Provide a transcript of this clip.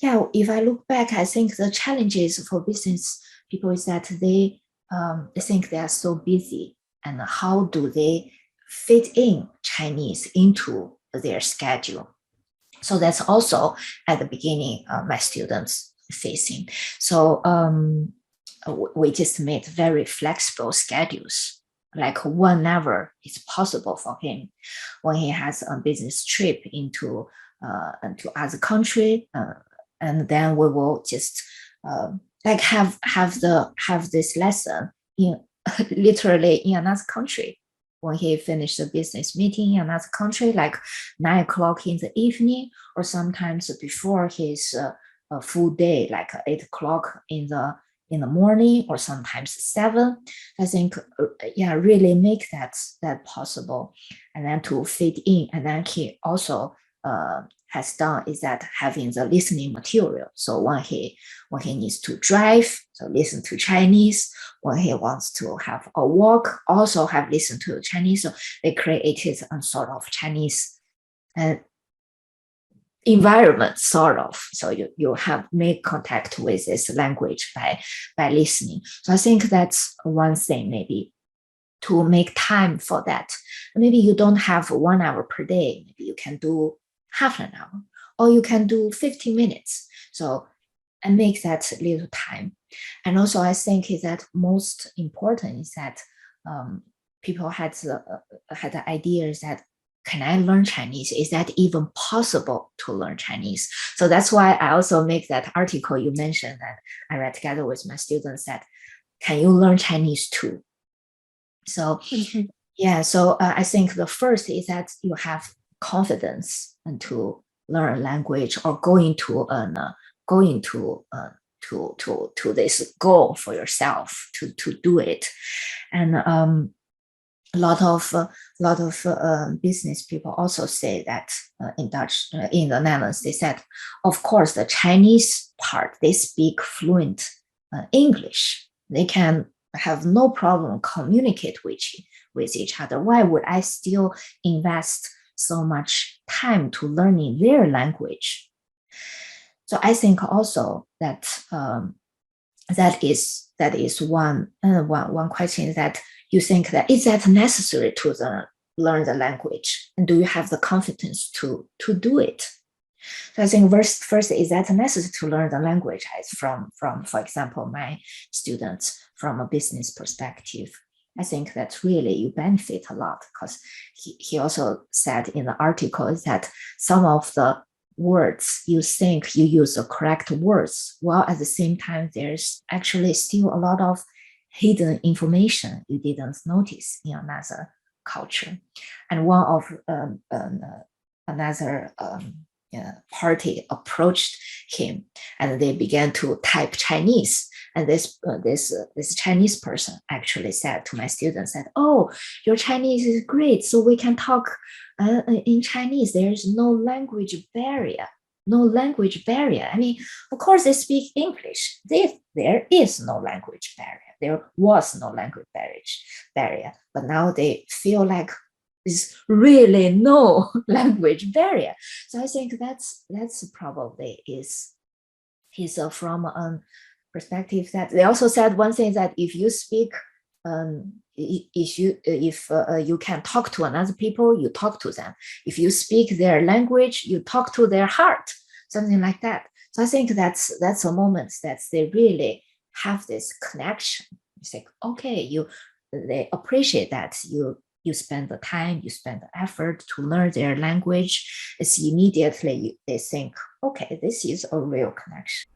yeah, if I look back, I think the challenges for business people is that they think they are so busy, and how do they fit in Chinese into their schedule? So that's also at the beginning my students facing. So we just made very flexible schedules, like whenever it's possible for him, when he has a business trip into other country, and then we will just like have this lesson in literally in another country. When he finished the business meeting in another country, like 9 o'clock in the evening, or sometimes before his full day, like 8 o'clock in the morning, or sometimes 7. I think, yeah, really make that possible, and then to fit in. And then he also has done is that having the listening material. So when he needs to drive, so listen to Chinese. When he wants to have a walk, also have listened to Chinese. So they created a sort of Chinese environment, sort of. So you have make contact with this language by listening. So I think that's one thing, maybe to make time for that. Maybe you don't have 1 hour per day. Maybe you can do half an hour, or you can do 50 minutes. So and make that little time. And also I think is that most important is that people had the ideas that, can I learn Chinese? Is that even possible to learn Chinese? So that's why I also make that article you mentioned that I read together with my students, that can you learn Chinese too? So yeah, so I think the first is that you have confidence and to learn language, or going to this goal for yourself to do it. And a lot of business people also say that in Dutch, in the Netherlands, they said, of course, the Chinese part, they speak fluent English. They can have no problem communicate with each other. Why would I still invest so much time to learning their language? So I think also that that is one question, that you think that is that necessary to learn the language, and do you have the confidence to do it? So I think first is that necessary to learn the language from for example, my students from a business perspective. I think that really you benefit a lot, because he also said in the article is that some of the words you think you use the correct words, while at the same time there's actually still a lot of hidden information you didn't notice in another culture. And one of another party approached him, and they began to type Chinese. And this Chinese person actually said to my students that, oh, your Chinese is great, so we can talk in Chinese. There's no language barrier. No language barrier. I mean, of course, they speak English. There is no language barrier. There was no language barrier. But now they feel like there's really no language barrier. So I think that's probably is from a perspective that they also said one thing, that if you speak, if you can talk to another people, you talk to them. If you speak their language, you talk to their heart, something like that. So I think that's a moment that they really have this connection. It's like, okay, they appreciate that you spend the time, you spend the effort to learn their language. It's immediately they think, okay, this is a real connection.